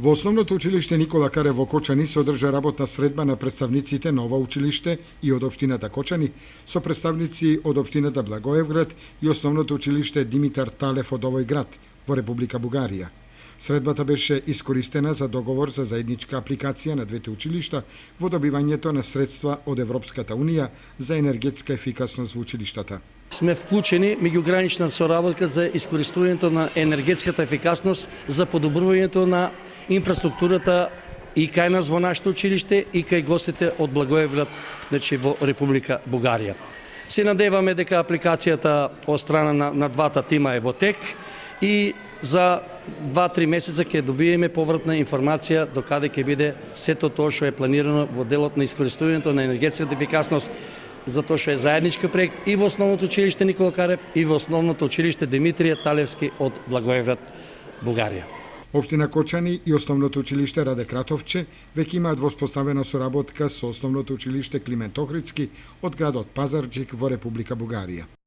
Во Основното училиште Никола Карев во Кочани се одржа работна средба на представниците на ова училиште и од општината Кочани со представници од општината Благоевград и Основното училиште Димитар Талев од овој град во Република Бугарија. Средбата беше искористена за договор за заедничка апликација на двете училишта во добивањето на средства од Европската Унија за енергетска ефикасност во училиштата. Сме вклучени меѓугранична соработка за искористувањето на енергетската ефикасност за подобрувањето на инфраструктурата и кај нас во нашето училиште и кај гостите од Благоевград, значи во Република Бугарија. Се надеваме дека апликацијата од страна на двата тима е во тек и за 2-3 месеца ќе добиеме повратна информација до каде ќе биде сето тоа што е планирано во делот на искористувањето на енергетската ефикасност, затоа што е заеднички проект и во Основното училиште Никола Карев и во Основното училиште Димитрија Талевски од Благоевград, Бугарија. Општина Кочани и Основното училиште Раде Кратовче веќе имаат воспоставена соработка со Основното училиште Климент Охридски од градот Пазарџик во Република Бугарија.